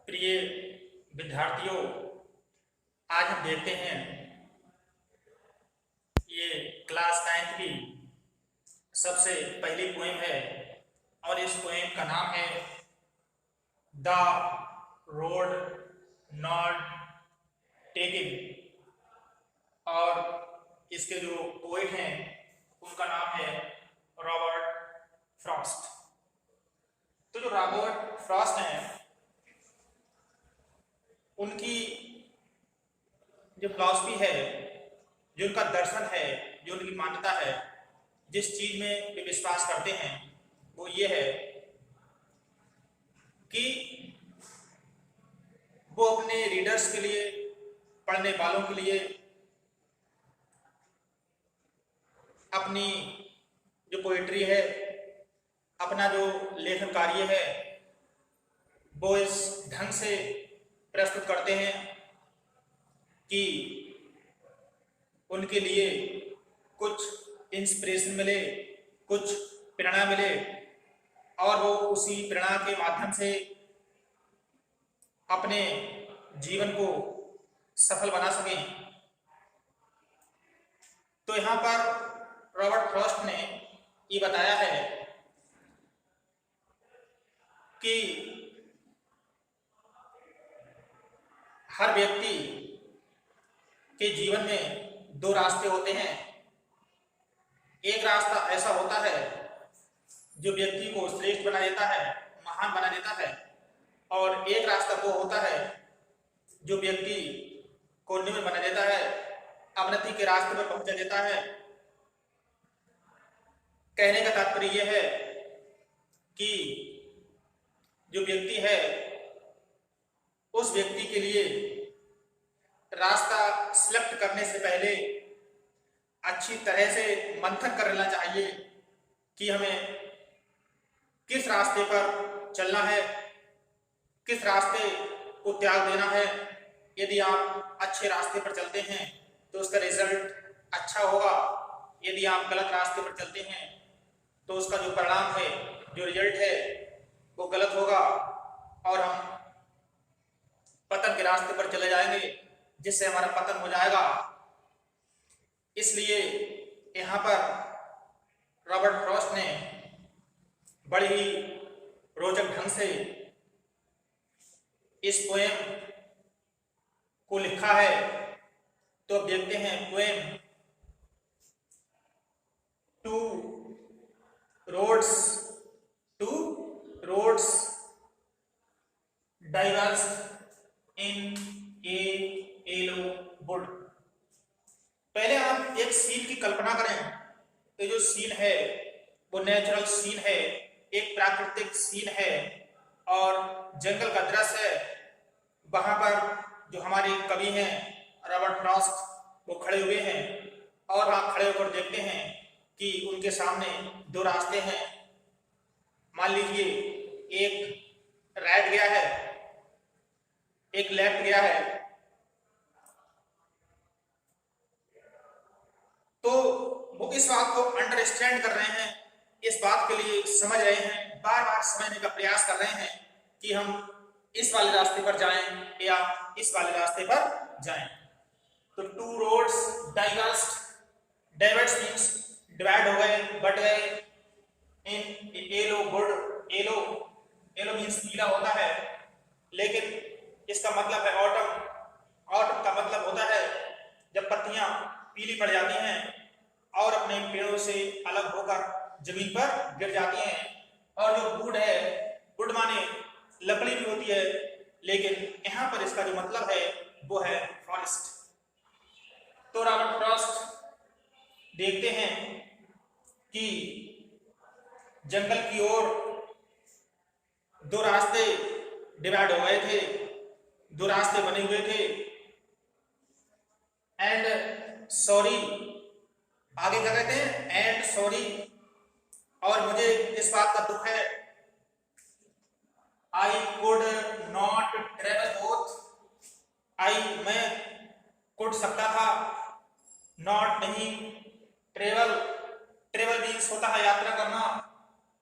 प्रिय विद्यार्थियों, आज हम देखते हैं ये क्लास 9th की सबसे पहली पोएम है और इस पोएम का नाम है द रोड नॉट टेकिंग। और इसके जो पोएट हैं उनका नाम है रॉबर्ट फ्रॉस्ट। तो जो रॉबर्ट फ्रॉस्ट हैं उनकी जो फिलॉसफी है, जो उनका दर्शन है, जो उनकी मान्यता है, जिस चीज में वे विश्वास करते हैं वो ये है कि वो अपने रीडर्स के लिए, पढ़ने वालों के लिए अपनी जो पोएट्री है, अपना जो लेखन कार्य है वो इस ढंग से प्रस्तुत करते हैं कि उनके लिए कुछ इंस्पिरेशन मिले, कुछ प्रेरणा मिले और वो उसी प्रेरणा के माध्यम से अपने जीवन को सफल बना सकें। तो यहाँ पर रॉबर्ट फ्रॉस्ट ने ये बताया है कि हर व्यक्ति के जीवन में दो रास्ते होते हैं। एक रास्ता ऐसा होता है जो व्यक्ति को श्रेष्ठ बना देता है, महान बना देता है, और एक रास्ता वो होता है जो व्यक्ति को निम्न बना देता है, अवनति के रास्ते पर पहुंचा देता है। कहने का तात्पर्य यह है कि जो व्यक्ति है उस व्यक्ति के लिए रास्ता सिलेक्ट करने से पहले अच्छी तरह से मंथन कर लेना चाहिए कि हमें किस रास्ते पर चलना है, किस रास्ते को त्याग देना है। यदि आप अच्छे रास्ते पर चलते हैं तो उसका रिजल्ट अच्छा होगा, यदि आप गलत रास्ते पर चलते हैं तो उसका जो परिणाम है, जो रिजल्ट है वो गलत होगा और हम पतन के रास्ते पर चले जाएंगे, जिससे हमारा पतन हो जाएगा। इसलिए यहाँ पर रॉबर्ट फ्रॉस्ट ने बड़ी ही रोचक ढंग से इस पोएम को लिखा है। तो अब देखते हैं poem to roads diverse in A yellow would. पहले आप एक सीन की कल्पना करें। तो जो सीन है वो नेचुरल सीन है, एक प्राकृतिक सीन है और जंगल का दृश्य है। वहां पर जो हमारे कवि हैं रॉबर्ट फ्रॉस्ट, वो खड़े हुए हैं और वहां खड़े होकर देखते हैं कि उनके सामने दो रास्ते हैं। मान लीजिए एक राइट गया है, एक लेफ्ट गया है। तो वो इस बात को अंडरस्टैंड कर रहे हैं, इस बात के लिए समझ रहे हैं, बार बार समझने का प्रयास कर रहे हैं कि हम इस वाले रास्ते पर जाएं या इस वाले रास्ते पर जाएं। तो two roads diverse means divide हो गए, बट गए। In yellow wood, yellow means पीला होता है, लेकिन इसका मतलब है ऑटम। ऑटम का मतलब होता है जब पत्तियां पीली पड़ जाती हैं और अपने पेड़ों से अलग होकर जमीन पर गिर जाती हैं। और जो वुड है, वुड माने लकड़ी भी होती है, लेकिन यहाँ पर इसका जो मतलब है वो है फॉरेस्ट। तो रॉबर्ट फ्रॉस्ट देखते हैं कि जंगल की ओर दो रास्ते डिवाइड हो गए थे, दो रास्ते बने हुए थे। एंड सॉरी, आगे क्या कहते हैं, एंड सॉरी, और मुझे इस बात का दुख है। I could not travel both, मैं कुड सकता था, नॉट नहीं, ट्रेवल मीन्स होता है यात्रा करना,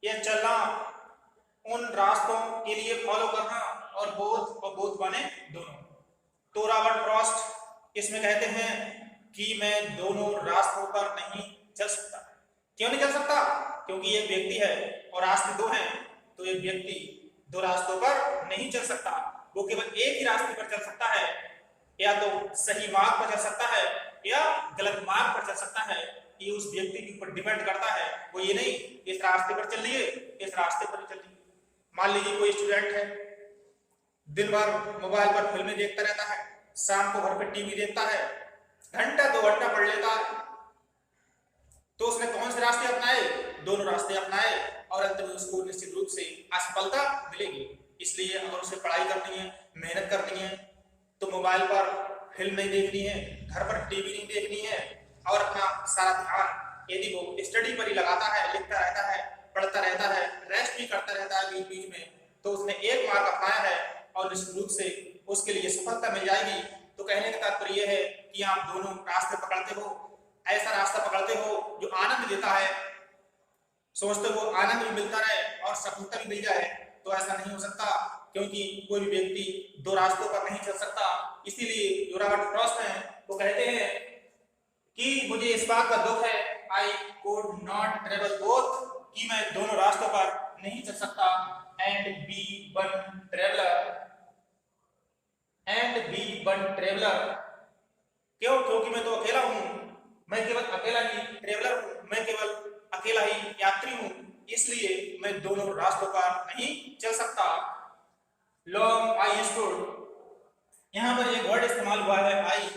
यह चलना। उन रास्तों के लिए फॉलो करना, और बोथ बने दोनों। तो रॉबर्ट फ्रॉस्ट इसमें कहते हैं कि मैं दोनों रास्तों पर नहीं चल सकता। क्यों नहीं चल सकता? क्योंकि एक व्यक्ति है और रास्ते दो हैं, तो एक व्यक्ति दो रास्तों पर नहीं चल सकता। वो केवल एक ही रास्ते पर चल सकता है, या तो सही मार्ग पर चल सकता है या गलत मार्ग पर चल सकता है। ये उस व्यक्ति के ऊपर डिपेंड करता है। वो ये नहीं इस रास्ते पर चल लिए, इस रास्ते पर चल लिए। मान लीजिए कोई स्टूडेंट है, दिन भर मोबाइल पर फिल्में देखता रहता है, शाम को घर पर टीवी देखता है, घंटा 2 घंटा पढ़ लेता है, तो उसने कौन से रास्ते अपनाए? दोनों रास्ते अपनाए, और अंत में उसको निश्चित रूप से असफलता मिलेगी। इसलिए अगर उसे पढ़ाई करनी है, मेहनत करनी है, तो मोबाइल पर फिल्म नहीं देखनी है, घर पर टीवी नहीं देखनी है, और अपना सारा ध्यान यदि वो स्टडी पर ही लगाता है, लिखता रहता है, पढ़ता रहता है, रेस्ट भी करता रहता है बीच बीच में, तो उसने एक मार्ग अपनाया है और निश्चित रूप से उसके लिए सफलता मिल जाएगी। तो कहने का तात्पर्य यह है कि आप दोनों रास्ते पकड़ते हो, ऐसा रास्ता पकड़ते हो जो आनंद देता है, सोचते हो आनंद भी मिलता रहे और सफलता भी मिल जाए। तो ऐसा नहीं हो सकता, क्योंकि कोई भी व्यक्ति दो रास्तों पर नहीं चल सकता। इसीलिए जो रॉबर्ट फ्रॉस्ट हैं वो कहते हैं कि मुझे इस बात का दुख है, I could not travel both, कि मैं दोनों रास्तों पर नहीं चल सकता, एंड बी वन ट्रेवलर। क्यों? क्योंकि मैं तो अकेला हूं, मैं केवल अकेला ही ट्रेवलर हूं, मैं केवल अकेला ही यात्री हूं, इसलिए मैं दोनों रास्तों पर नहीं चल सकता। लॉन्ग आई स्टूड, यहाँ पर एक वर्ड इस्तेमाल हुआ है आई।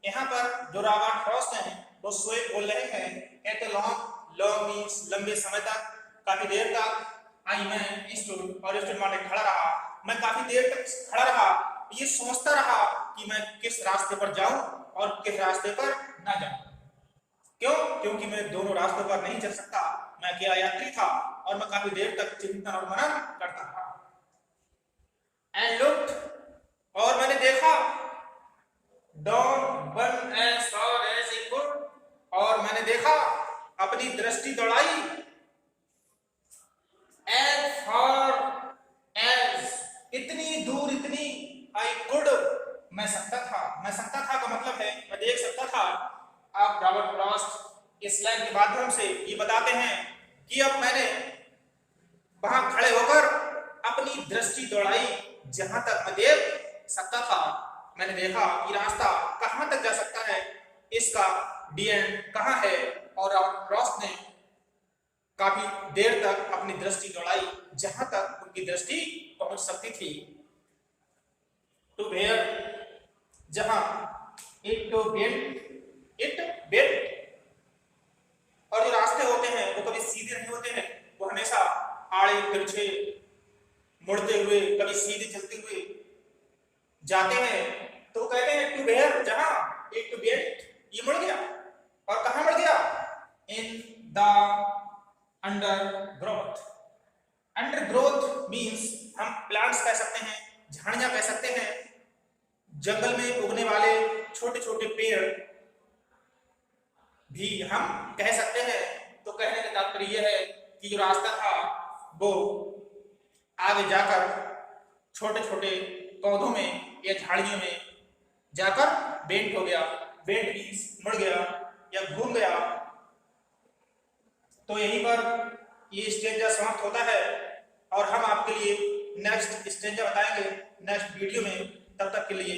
यहाँ पर जो रॉबर्ट फ्रॉस्ट हैं वो स्वयं बोल रहे हैं, कहते लॉन्ग मीन्स लंबे समय तक, काफी देर तक। आई मैं स्टूड, और स्टूड माने खड़ा रहा, मैं काफी देर तक खड़ा रहा, ये सोचता रहा कि मैं किस रास्ते पर जाऊं और किस रास्ते पर ना जाऊं। क्यों? क्योंकि मैं दोनों रास्तों पर नहीं चल सकता, मैं अकेला यात्री था और मैं काफी देर तक चिंतन और मनन करता था। एंड लुक्ड, और मैंने देखा, down one as far as he could, और मैंने देखा, अपनी दृष्टि दौड़ाई, एज फार एज, इतनी दूर, इतनी, आई कुड, मैं सकता था। मैं सकता था का मतलब है मैं देख सकता था। आप रॉबर्ट फ्रॉस्ट इस लाइन के माध्यम से ये बताते हैं कि अब मैंने वहां खड़े होकर अपनी दृष्टि दौड़ाई जहां तक मैं देख सकता था। मैंने देखा कि रास्ता कहां तक जा सकता है, इसका डी एंड कहां है, और रॉबर्ट फ्रॉस्ट ने काफी देर तक अपनी दृष्टि दौड़ाई जहां तक उनकी दृष्टि पहुंच सकती थी। टू वेयर, जहां, इट टू इट बेट, और जो रास्ते होते हैं वो कभी सीधे नहीं होते हैं, वो हमेशा आड़े तिरछे, मुड़ते हुए, कभी सीधे चलते हुए जाते हैं। तो कहते हैं टू वेयर, जहां, इट टू बेट, ये मुड़ गया, और कहां मुड़ गया? In the undergrowth. Undergrowth means हम प्लांट्स कह सकते हैं, झाड़ियां कह सकते हैं, जंगल में उगने वाले छोटे छोटे पेड़ भी हम कह सकते हैं। तो कहने का तात्पर्य यह है कि जो रास्ता था वो आगे जाकर छोटे छोटे पौधों में या झाड़ियों में जाकर बेंट हो गया, बेंट मींस मुड़ गया या घूम गया। तो यहीं पर ये स्टेंजा समाप्त होता है, और हम आपके लिए नेक्स्ट स्टेंजा बताएंगे नेक्स्ट वीडियो में। तब तक के लिए